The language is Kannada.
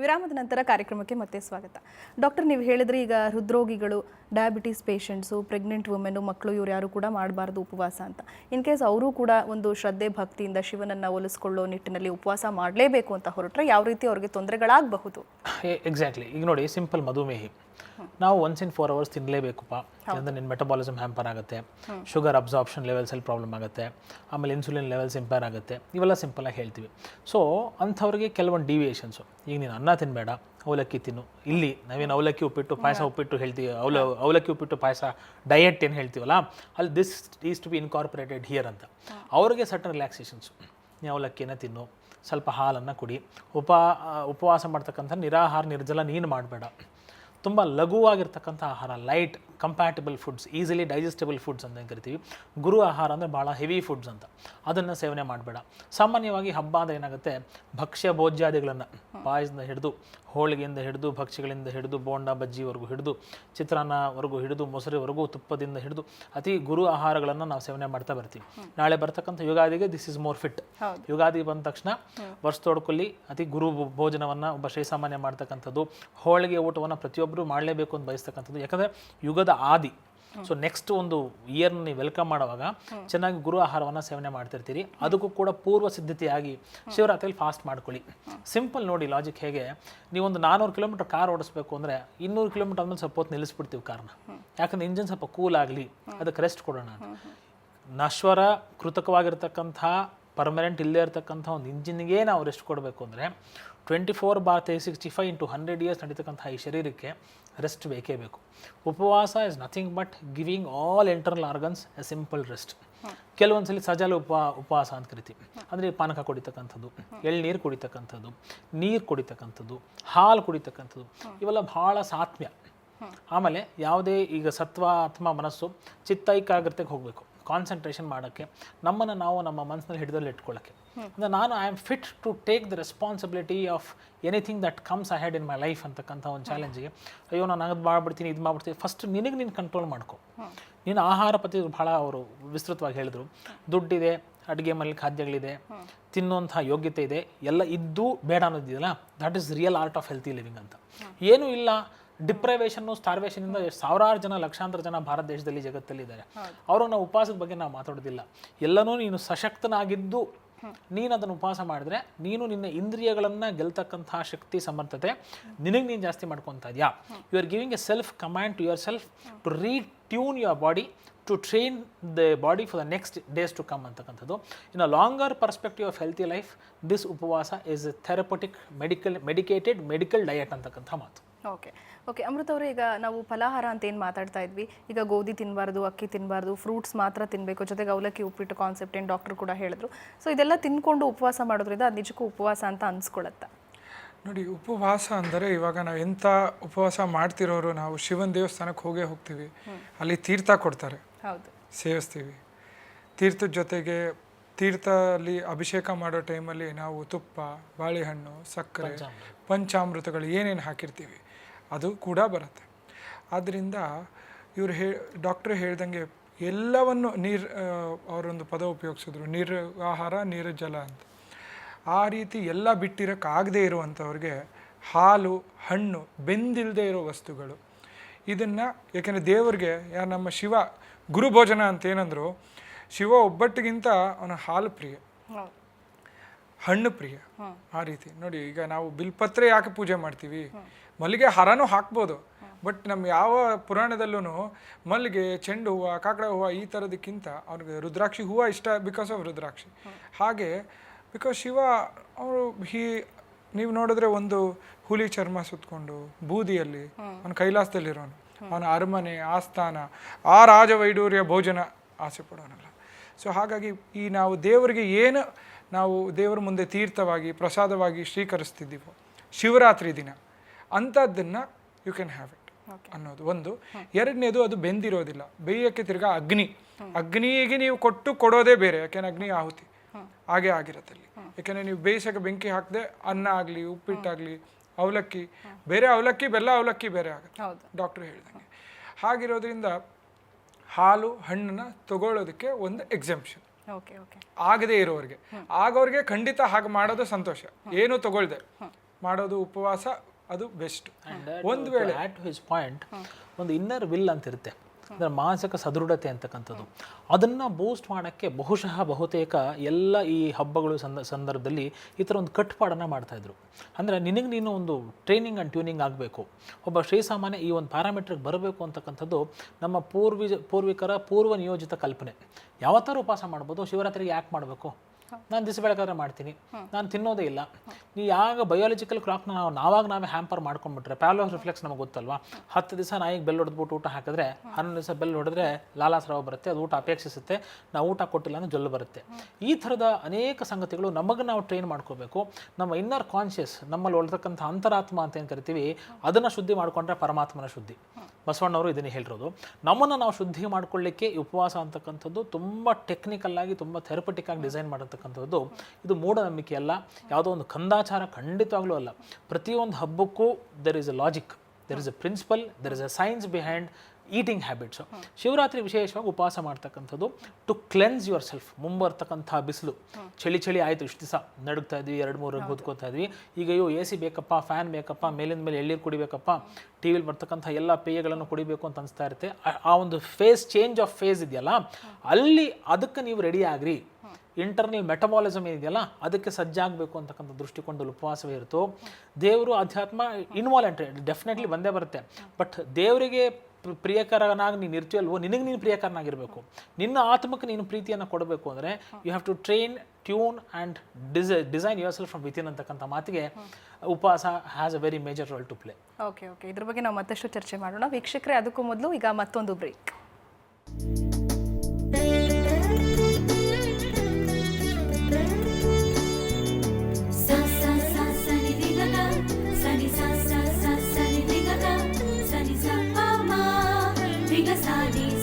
ವಿರಾಮದ ನಂತರ ಕಾರ್ಯಕ್ರಮಕ್ಕೆ ಮತ್ತೆ ಸ್ವಾಗತ. ಡಾಕ್ಟರ್, ನೀವು ಹೇಳಿದ್ರೆ ಈಗ ಹೃದ್ರೋಗಿಗಳು, ಡಯಾಬಿಟಿಸ್ ಪೇಷಂಟ್ಸು, ಪ್ರೆಗ್ನೆಂಟ್ ವುಮೆನ್ನು, ಮಕ್ಕಳು ಇವ್ರು ಯಾರು ಕೂಡ ಮಾಡಬಾರ್ದು ಉಪವಾಸ ಅಂತ. ಇನ್ ಕೇಸ್ ಅವರು ಕೂಡ ಒಂದು ಶ್ರದ್ಧೆ ಭಕ್ತಿಯಿಂದ ಶಿವನನ್ನು ಒಲಿಸ್ಕೊಳ್ಳೋ ನಿಟ್ಟಿನಲ್ಲಿ ಉಪವಾಸ ಮಾಡಲೇಬೇಕು ಅಂತ ಹೊರಟ್ರೆ ಯಾವ ರೀತಿ ಅವ್ರಿಗೆ ತೊಂದರೆಗಳಾಗಬಹುದು? ಎಕ್ಸಾಕ್ಟ್ಲಿ. ಈಗ ನೋಡಿ, ಸಿಂಪಲ್ ಮಧುಮೇಹಿ ನಾವು ಒನ್ಸ್ ಇನ್ 4 hours ತಿನ್ನಲೇಬೇಕಪ್ಪ, ಯಾಕಂದರೆ ನಿನ್ನ ಮೆಟಬಾಲಿಸಮ್ ಹ್ಯಾಂಪರ್ ಆಗುತ್ತೆ, ಶುಗರ್ ಅಬ್ಸಾರ್ಪ್ಷನ್ ಲೆವೆಲ್ಸಲ್ಲಿ ಪ್ರಾಬ್ಲಮ್ ಆಗುತ್ತೆ, ಆಮೇಲೆ ಇನ್ಸುಲಿನ್ ಲೆವೆಲ್ಸ್ ಇಂಪೇರ್ ಆಗುತ್ತೆ, ಇವೆಲ್ಲ ಸಿಂಪಲಾಗಿ ಹೇಳ್ತೀವಿ. ಸೊ ಅಂಥವ್ರಿಗೆ ಕೆಲವೊಂದು ಡಿವಿಯೇಷನ್ಸು. ಈಗ ನೀನು ಅನ್ನ ತಿನ್ನಬೇಡ, ಅವಲಕ್ಕಿ ತಿನ್ನು. ಇಲ್ಲಿ ನಾವೇನು ಅವಲಕ್ಕಿ ಉಪ್ಪಿಟ್ಟು ಪಾಯಸ ಉಪ್ಪಿಟ್ಟು ಹೇಳ್ತೀವಿ, ಅವಲಕ್ಕಿ ಉಪ್ಪಿಟ್ಟು ಪಾಯಸ ಡಯಟ್ ಏನು ಹೇಳ್ತೀವಲ್ಲ, ಅಲ್ಲಿ this is to be incorporated here ಅಂತ. ಅವ್ರಿಗೆ ಸಟನ್ ರಿಲ್ಯಾಕ್ಸೇಷನ್ಸು. ನೀವು ಅವಲಕ್ಕಿನ ತಿನ್ನು, ಸ್ವಲ್ಪ ಹಾಲನ್ನು ಕುಡಿ, ಉಪವಾಸ ಮಾಡ್ತಕ್ಕಂಥ ನಿರಾಹಾರ ನಿರ್ಜಲ ನೀನು ಮಾಡಬೇಡ. ತುಂಬ ಲಘುವಾಗಿರ್ತಕ್ಕಂಥ ಆಹಾರ, light compatible foods, easily digestible foods ಅಂತ ಕರಿತೀವಿ. ಗುರು ಆಹಾರ ಅಂದರೆ ಭಾಳ ಹೆವಿ ಫುಡ್ಸ್ ಅಂತ, ಅದನ್ನು ಸೇವನೆ ಮಾಡಬೇಡ. ಸಾಮಾನ್ಯವಾಗಿ ಹಬ್ಬ ಅಂದರೆ ಏನಾಗುತ್ತೆ, ಭಕ್ಷ್ಯ ಭೋಜ್ಯಾದಿಗಳನ್ನು ಪಾಯಸದಿಂದ ಹಿಡಿದು, ಹೋಳಿಗೆಯಿಂದ ಹಿಡಿದು, ಭಕ್ಷ್ಯಗಳಿಂದ ಹಿಡಿದು, ಬೋಂಡ ಬಜ್ಜಿವರೆಗೂ ಹಿಡಿದು, ಚಿತ್ರಾನ್ನವರೆಗೂ ಹಿಡಿದು, ಮೊಸರಿವರೆಗೂ, ತುಪ್ಪದಿಂದ ಹಿಡಿದು ಅತಿ ಗುರು ಆಹಾರಗಳನ್ನು ನಾವು ಸೇವನೆ ಮಾಡ್ತಾ ಬರ್ತೀವಿ. ನಾಳೆ ಬರ್ತಕ್ಕಂಥ ಯುಗಾದಿಗೆ this is more fit. Ugadi ಬಂದ ತಕ್ಷಣ ವರ್ಷದೊಡ್ಕೊಲ್ಲಿ ಅತಿ ಗುರು ಭೋಜನವನ್ನು ಒಬ್ಬ ಶ್ರೀಸಾಮಾನ್ಯ ಮಾಡ್ತಕ್ಕಂಥದ್ದು, ಹೋಳಿಗೆ ಊಟವನ್ನು ಪ್ರತಿಯೊಬ್ಬರು ಮಾಡಲೇಬೇಕು ಅಂತ ಬಯಸ್ತಕ್ಕಂಥದ್ದು. ಯಾಕಂದರೆ ಯುಗದ ಆದಿ. ಸೊ ನೆಕ್ಸ್ಟ್ ಒಂದು ಇಯರ್ನ ನೀವು ವೆಲ್ಕಮ್ ಮಾಡುವಾಗ ಚೆನ್ನಾಗಿ ಗುರು ಆಹಾರವನ್ನು ಸೇವನೆ ಮಾಡ್ತಿರ್ತೀರಿ. ಅದಕ್ಕೂ ಕೂಡ ಪೂರ್ವ ಸಿದ್ಧತೆಯಾಗಿ ಶಿವರಾತ್ರಿಯಲ್ಲಿ ಫಾಸ್ಟ್ ಮಾಡ್ಕೊಳ್ಳಿ. ಸಿಂಪಲ್ ನೋಡಿ ಲಾಜಿಕ್ ಹೇಗೆ, ನೀವೊಂದು 400 ಕಿಲೋಮೀಟರ್ ಕಾರ್ ಓಡಿಸ್ಬೇಕು ಅಂದರೆ 200 ಕಿಲೋಮೀಟರ್ ಆದಮೇಲೆ ಸ್ವಲ್ಪ ಹೊತ್ತು ನಿಲ್ಲಿಸ್ಬಿಡ್ತೀವಿ ಕಾರ್ನ. ಯಾಕಂದರೆ ಇಂಜಿನ್ ಸ್ವಲ್ಪ ಕೂಲ್ ಆಗಲಿ, ಅದಕ್ಕೆ ರೆಸ್ಟ್ ಕೊಡೋಣ. ನಶ್ವರ ಕೃತಕವಾಗಿರ್ತಕ್ಕಂಥ ಪರ್ಮನೆಂಟ್ ಇಲ್ಲದೇ ಇರತಕ್ಕಂಥ ಒಂದು ಇಂಜಿನ್ಗೆ ನಾವು ರೆಸ್ಟ್ ಕೊಡಬೇಕು ಅಂದರೆ 24/365 into 100 years ನಡೀತಕ್ಕಂಥ ಈ ಶರೀರಕ್ಕೆ ರೆಸ್ಟ್ ಬೇಕೇ ಬೇಕು. ಉಪವಾಸ is nothing but giving all internal organs a simple rest. ಕೆಲವೊಂದ್ಸಲಿ ಸಜಲ ಉಪವಾಸ ಅಂತ ಕರಿತೀವಿ. ಅಂದರೆ ಪಾನಕ ಕುಡಿತಕ್ಕಂಥದ್ದು, ಎಳ್ನೀರು ಕುಡಿತಕ್ಕಂಥದ್ದು, ನೀರು ಕುಡಿತಕ್ಕಂಥದ್ದು, ಹಾಲು ಕುಡಿತಕ್ಕಂಥದ್ದು, ಇವೆಲ್ಲ ಭಾಳ ಸಾತ್ಮ್ಯ. ಆಮೇಲೆ ಯಾವುದೇ ಈಗ ಸತ್ವ ಅಥವಾ ಮನಸ್ಸು ಚಿತ್ತೈಕಾಗ್ರತೆಗೆ ಹೋಗಬೇಕು, ಕಾನ್ಸಂಟ್ರೇಷನ್ ಮಾಡೋಕ್ಕೆ, ನಮ್ಮನ್ನು ನಾವು ನಮ್ಮ ಮನಸ್ಸಿನಲ್ಲಿ ಹಿಡಿದಲ್ಲಿ ಇಟ್ಕೊಳ್ಳೋಕ್ಕೆ. ಅಂದರೆ I am fit to take the responsibility of anything that comes ahead in my life ಅಂತಕ್ಕಂಥ ಒಂದು ಚಾಲೆಂಜಿಗೆ. ಅಯ್ಯೋ ನಾನು ಅದು ಮಾಡ್ಬಿಡ್ತೀನಿ, ಇದು ಮಾಡ್ಬಿಡ್ತೀನಿ. ಫಸ್ಟ್ ನಿನಗೆ ನೀನು ಕಂಟ್ರೋಲ್ ಮಾಡ್ಕೊ. ನೀನು ಆಹಾರ ಪದ್ಧತಿ ಭಾಳ ಅವರು ವಿಸ್ತೃತವಾಗಿ ಹೇಳಿದರು. ದುಡ್ಡಿದೆ, ಅಡುಗೆ ಮನೇಲಿ ಖಾದ್ಯಗಳಿದೆ, ತಿನ್ನುವಂಥ ಯೋಗ್ಯತೆ ಇದೆ, ಎಲ್ಲ ಇದ್ದು ಬೇಡ ಅನ್ನೋದಿದೆಯಲ್ಲ, that is real art of healthy living ಅಂತ. ಏನೂ ಇಲ್ಲ, ಡಿಪ್ರೈವೇಷನ್ನು, ಸ್ಟಾರ್ವೇಷನಿಂದ ಸಾವಿರಾರು ಜನ, ಲಕ್ಷಾಂತರ ಜನ ಭಾರತ ದೇಶದಲ್ಲಿ, ಜಗತ್ತಲ್ಲಿ ಇದ್ದಾರೆ. ಅವರು ನಾವು ಉಪವಾಸದ ಬಗ್ಗೆ ನಾವು ಮಾತಾಡೋದಿಲ್ಲ. ಎಲ್ಲನೂ ನೀನು ಸಶಕ್ತನಾಗಿದ್ದು ನೀನು ಅದನ್ನು ಉಪವಾಸ ಮಾಡಿದ್ರೆ ನೀನು ನಿನ್ನ ಇಂದ್ರಿಯಗಳನ್ನು ಗೆಲ್ತಕ್ಕಂಥ ಶಕ್ತಿ, ಸಮರ್ಥತೆ ನಿನಗೆ ನೀನು ಜಾಸ್ತಿ ಮಾಡ್ಕೊತಾ ಇದೆಯಾ. You are giving a self command to your self to retune your body, to train the body for the next days to come ಅಂತಕ್ಕಂಥದ್ದು. In a longer perspective of healthy life, this ಉಪವಾಸ is a therapeutic medical diet ಅಂತಕ್ಕಂಥ ಮಾತು. ಓಕೆ ಅಮೃತ ಅವರೇ, ಈಗ ನಾವು ಫಲಾಹಾರ ಅಂತ ಏನು ಮಾತಾಡ್ತಾ ಇದ್ವಿ, ಈಗ ಗೋಧಿ ತಿನ್ನಬಾರ್ದು, ಅಕ್ಕಿ ತಿನ್ನಬಾರ್ದು, ಫ್ರೂಟ್ಸ್ ಮಾತ್ರ ತಿನ್ನಬೇಕು, ಜೊತೆಗೆ ಅವಲಕ್ಕಿ ಉಪ್ಪಿಟ್ಟು ಕಾನ್ಸೆಪ್ಟ್ ಏನು ಡಾಕ್ಟರ್ ಕೂಡ ಹೇಳಿದ್ರು. ಸೊ ಇದೆಲ್ಲ ತಿನ್ಕೊಂಡು ಉಪವಾಸ ಮಾಡೋದ್ರಿಂದ ಅದು ನಿಜಕ್ಕೂ ಉಪವಾಸ ಅಂತ ಅನ್ಸ್ಕೊಳತ್ತಾ? ನೋಡಿ, ಉಪವಾಸ ಅಂದರೆ ಇವಾಗ ನಾವು ಎಂಥ ಉಪವಾಸ ಮಾಡ್ತಿರೋರು, ನಾವು ಶಿವನ ದೇವಸ್ಥಾನಕ್ಕೆ ಹೋಗ್ತೀವಿ, ಅಲ್ಲಿ ತೀರ್ಥ ಕೊಡ್ತಾರೆ, ಹೌದು, ಸೇವಿಸ್ತೀವಿ. ತೀರ್ಥದ ಜೊತೆಗೆ ತೀರ್ಥಲ್ಲಿ ಅಭಿಷೇಕ ಮಾಡೋ ಟೈಮಲ್ಲಿ ನಾವು ತುಪ್ಪ, ಬಾಳೆಹಣ್ಣು, ಸಕ್ಕರೆ, ಪಂಚಾಮೃತಗಳು ಏನೇನು ಹಾಕಿರ್ತೀವಿ ಅದು ಕೂಡ ಬರುತ್ತೆ. ಆದ್ದರಿಂದ ಇವರು ಡಾಕ್ಟ್ರ್ ಹೇಳ್ದಂಗೆ ಎಲ್ಲವನ್ನು ಅವರೊಂದು ಪದ ಉಪಯೋಗಿಸಿದ್ರು, ನೀರು ಆಹಾರ ನೀರು ಜಲ ಅಂತ. ಆ ರೀತಿ ಎಲ್ಲ ಬಿಟ್ಟಿರೋಕ್ಕಾಗದೇ ಇರುವಂಥವ್ರಿಗೆ ಹಾಲು, ಹಣ್ಣು, ಬೆಂದಿಲ್ಲದೆ ಇರೋ ವಸ್ತುಗಳು, ಇದನ್ನು, ಯಾಕೆಂದರೆ ದೇವರಿಗೆ ನಮ್ಮ ಶಿವ ಗುರುಭೋಜನ ಅಂತ ಏನಂದ್ರು, ಶಿವ ಒಬ್ಬಟ್ಟಿಗಿಂತ ಅವನ ಹಾಲು ಪ್ರಿಯ, ಹಣ್ಣು ಪ್ರಿಯ. ಆ ರೀತಿ ನೋಡಿ, ಈಗ ನಾವು ಬಿಲ್ಪತ್ರೆ ಯಾಕೆ ಪೂಜೆ ಮಾಡ್ತೀವಿ, ಮಲ್ಲಿಗೆ ಹಾರನೂ ಹಾಕ್ಬೋದು, ಬಟ್ ನಮ್ಮ ಯಾವ ಪುರಾಣದಲ್ಲೂ ಮಲ್ಲಿಗೆ, ಚೆಂಡು ಹೂವು, ಕಾಕಡ ಹೂವು ಈ ಥರದಕ್ಕಿಂತ ಅವ್ರಿಗೆ ರುದ್ರಾಕ್ಷಿ ಹೂವು ಇಷ್ಟ, ಬಿಕಾಸ್ ಆಫ್ ರುದ್ರಾಕ್ಷಿ. ಹಾಗೆ ಬಿಕಾಸ್ ಶಿವ ಅವರು ನೀವು ನೋಡಿದ್ರೆ ಒಂದು ಹುಲಿ ಚರ್ಮ ಸುತ್ತಕೊಂಡು ಬೂದಿಯಲ್ಲಿ ಅವನು ಕೈಲಾಸದಲ್ಲಿರೋನು, ಅವನ ಅರಮನೆ, ಆಸ್ಥಾನ, ಆ ರಾಜವೈಡೂರ್ಯ ಭೋಜನ ಆಸೆ ಪಡೋನಲ್ಲ. ಸೊ ಹಾಗಾಗಿ ಈ ನಾವು ದೇವರಿಗೆ ಏನು ನಾವು ದೇವರ ಮುಂದೆ ತೀರ್ಥವಾಗಿ ಪ್ರಸಾದವಾಗಿ ಸ್ವೀಕರಿಸ್ತಿದ್ದೀವೋ ಶಿವರಾತ್ರಿ ದಿನ, ಅಂಥದ್ದನ್ನು ಯು ಕ್ಯಾನ್ ಹ್ಯಾವ್ ಇಟ್ ಅನ್ನೋದು ಒಂದು. ಎರಡನೇದು, ಅದು ಬೆಂದಿರೋದಿಲ್ಲ, ಬೇಯಕ್ಕೆ ತಿರ್ಗಾ ಅಗ್ನಿಗೆ ನೀವು ಕೊಡೋದೇ ಬೇರೆ, ಯಾಕೆಂದ್ರೆ ಅಗ್ನಿ ಆಹುತಿ ಹಾಗೆ ಆಗಿರತ್ತೆ ಅಲ್ಲಿ. ಯಾಕೆಂದರೆ ನೀವು ಬೇಯಿಸೋಕೆ ಬೆಂಕಿ ಹಾಕದೆ ಅನ್ನ ಆಗಲಿ ಉಪ್ಪಿಟ್ಟಾಗಲಿ ಅವಲಕ್ಕಿ ಬೇರೆ, ಅವಲಕ್ಕಿ ಬೆಲ್ಲ ಅವಲಕ್ಕಿ ಬೇರೆ ಆಗುತ್ತೆ ಡಾಕ್ಟ್ರು ಹೇಳಿದಂಗೆ. ಹಾಗಿರೋದ್ರಿಂದ ಹಾಲು ಹಣ್ಣನ್ನ ತಗೊಳ್ಳೋದಕ್ಕೆ ಒಂದು ಎಕ್ಸೆಂಪ್ಷನ್ ಆಗದೇ ಇರೋರಿಗೆ. ಆಗೋರಿಗೆ ಖಂಡಿತ ಹಾಗೆ ಮಾಡೋದು ಸಂತೋಷ, ಏನು ತಗೊಳ್ದೆ ಮಾಡೋದು ಉಪವಾಸ ಅದು ಬೆಸ್ಟ್. ಒಂದು ವೇಳೆ ಪಾಯಿಂಟ್ ಒಂದು ಇನ್ನರ್ ವಿಲ್ ಅಂತ ಇರುತ್ತೆ, ಅಂದರೆ ಮಾನಸಿಕ ಸದೃಢತೆ ಅಂತಕ್ಕಂಥದ್ದು, ಅದನ್ನು ಬೂಸ್ಟ್ ಮಾಡೋಕ್ಕೆ ಬಹುತೇಕ ಎಲ್ಲ ಈ ಹಬ್ಬಗಳು ಸಂದರ್ಭದಲ್ಲಿ ಈ ಥರ ಒಂದು ಕಟ್ಪಾಡನ್ನು ಮಾಡ್ತಾಯಿದ್ರು. ಅಂದರೆ ನಿನಗೆ ನೀನು ಒಂದು ಟ್ರೈನಿಂಗ್ ಆ್ಯಂಡ್ ಟ್ಯೂನಿಂಗ್ ಆಗಬೇಕು, ಒಬ್ಬ ಶ್ರೀಸಾಮಾನ್ಯ ಈ ಒಂದು ಪ್ಯಾರಾಮೀಟ್ರಿಗೆ ಬರಬೇಕು ಅಂತಕ್ಕಂಥದ್ದು ನಮ್ಮ ಪೂರ್ವಿಕರ ಪೂರ್ವ ನಿಯೋಜಿತ ಕಲ್ಪನೆ. ಯಾವತ್ತಾರು ಉಪವಾಸ ಮಾಡ್ಬೋದು, ಶಿವರಾತ್ರಿಗೆ ಯಾಕೆ ಮಾಡಬೇಕು, ನಾನು ದಿವಸ ಬೆಳಗಾದ್ರೆ ಮಾಡ್ತೀನಿ, ನಾನು ತಿನ್ನೋದೇ ಇಲ್ಲ. ನೀವು ಯಾವಾಗ ಬಯೋಲಜಿಕಲ್ ಕ್ಲಾಕ್ನ ನಾವೇ ಹ್ಯಾಂಪರ್ ಮಾಡ್ಕೊಂಡ್ಬಿಟ್ರೆ, ಪ್ಯಾಲೋ ರಿಫ್ಲೆಕ್ಸ್ ನಮಗೆ ಗೊತ್ತಲ್ವಾ, 10 ದಿವಸ ನಾಯಿಗೆ ಬೆಲ್ ಹೊಡೆದ್ಬಿಟ್ಟು ಊಟ ಹಾಕಿದ್ರೆ 11 ದಿವಸ ಬೆಲ್ ಹೊಡೆದ್ರೆ ಲಾಲಾಸ್ರಾವ ಬರುತ್ತೆ, ಅದು ಊಟ ಅಪೇಕ್ಷಿಸುತ್ತೆ, ನಾವು ಊಟ ಕೊಟ್ಟಿಲ್ಲ ಅಂದ್ರೆ ಜೊಲ್ಲು ಬರುತ್ತೆ. ಈ ಥರದ ಅನೇಕ ಸಂಗತಿಗಳು ನಮಗೆ ನಾವು ಟ್ರೈನ್ ಮಾಡ್ಕೋಬೇಕು. ನಮ್ಮ ಇನ್ನರ್ ಕಾನ್ಷಿಯಸ್, ನಮ್ಮಲ್ಲಿ ಒಳ್ತಕ್ಕಂಥ ಅಂತರಾತ್ಮ ಅಂತ ಏನು ಕರಿತೀವಿ, ಅದನ್ನು ಶುದ್ಧಿ ಮಾಡಿಕೊಂಡ್ರೆ ಪರಮಾತ್ಮನ ಶುದ್ಧಿ. ಬಸವಣ್ಣವರು ಇದನ್ನೇ ಹೇಳಿರೋದು. ನಮ್ಮನ್ನು ನಾವು ಶುದ್ಧಿ ಮಾಡ್ಕೊಳ್ಳಿಕ್ಕೆ ಈ ಉಪವಾಸ ಅಂತಕ್ಕಂಥದ್ದು ತುಂಬ ಟೆಕ್ನಿಕಲ್ ಆಗಿ, ತುಂಬ ಥೆರಪಟಿಕ್ ಆಗಿ ಡಿಸೈನ್ ಮಾಡಿರ್ತಕ್ಕಂಥದ್ದು. ಇದು ಮೂಢನಂಬಿಕೆ ಅಲ್ಲ, ಯಾವುದೋ ಒಂದು ಕಂದಾಚಾರ ಖಂಡಿತವಾಗ್ಲೂ ಅಲ್ಲ. ಪ್ರತಿಯೊಂದು ಹಬ್ಬಕ್ಕೂ there is a logic, there is a principle, there is a science behind eating habits. Shivaratri ವಿಶೇಷವಾಗಿ ಉಪವಾಸ ಮಾಡ್ತಕ್ಕಂಥದ್ದು ಟು ಕ್ಲೆನ್ಸ್ ಯುವರ್ ಸೆಲ್ಫ್. ಮುಂಬರ್ತಕ್ಕಂಥ ಬಿಸಿಲು, ಚಳಿ ಆಯಿತು, ಇಷ್ಟು ದಿವಸ ನಡುಗ್ತಾ ಇದ್ವಿ, 2-3 ರಗ್ ಕೂತ್ಕೋತಾ ಇದ್ವಿ, ಈಗ ಎ ಸಿ ಬೇಕಪ್ಪ, ಫ್ಯಾನ್ ಬೇಕಪ್ಪ, ಮೇಲಿಂದ ಮೇಲೆ ಎಳ್ಳೀರು ಕುಡಿಬೇಕಪ್ಪ, ಟಿ ವಿಲಿ ಬರ್ತಕ್ಕಂಥ ಎಲ್ಲ ಪೇಯಗಳನ್ನು ಕುಡಿಬೇಕು ಅಂತ ಅನಿಸ್ತಾ ಇರುತ್ತೆ. ಆ ಒಂದು ಚೇಂಜ್ ಆಫ್ ಫೇಸ್ ಇದೆಯಲ್ಲ, ಅಲ್ಲಿ ಅದಕ್ಕೆ ನೀವು ರೆಡಿ ಆಗ್ರಿ. ಇಂಟರ್ನಲ್ ಮೆಟಬಾಲಿಸಮ್ ಇದೆಯಲ್ಲ, ಅದಕ್ಕೆ ಸಜ್ಜಾಗಬೇಕು ಅಂತಕ್ಕಂಥ ದೃಷ್ಟಿಕೋನದಲ್ಲಿ ಉಪವಾಸವೇ ಇರುತ್ತೋ. ದೇವರು ಅಧ್ಯಾತ್ಮ ಇನ್ವಾಲಂಟ್ರಿ ಡೆಫಿನೆಟ್ಲಿ ಬಂದೇ ಬರುತ್ತೆ, ಬಟ್ ದೇವರಿಗೆ ಪ್ರಿಯಕರನಾಗಿ ನೀನು ಇರ್ತೀಯಲ್ವೋ, ನಿನಗೆ ನೀನು ಪ್ರಿಯಕರನಾಗಿರಬೇಕು. ನಿನ್ನ ಆತ್ಮಕ್ಕೆ ನೀನು ಪ್ರೀತಿಯನ್ನು ಕೊಡಬೇಕು ಅಂದರೆ you have to train, tune and design yourself from within ಅಂತಕ್ಕಂಥ ಮಾತಿಗೆ ಉಪವಾಸ has a very major role to play. Okay, ಇದ್ರ ಬಗ್ಗೆ ನಾವು ಮತ್ತಷ್ಟು ಚರ್ಚೆ ಮಾಡೋಣ ವೀಕ್ಷಕರೇ. ಅದಕ್ಕೂ ಮೊದಲು ಈಗ ಮತ್ತೊಂದು ಬ್ರೇಕ್. Sani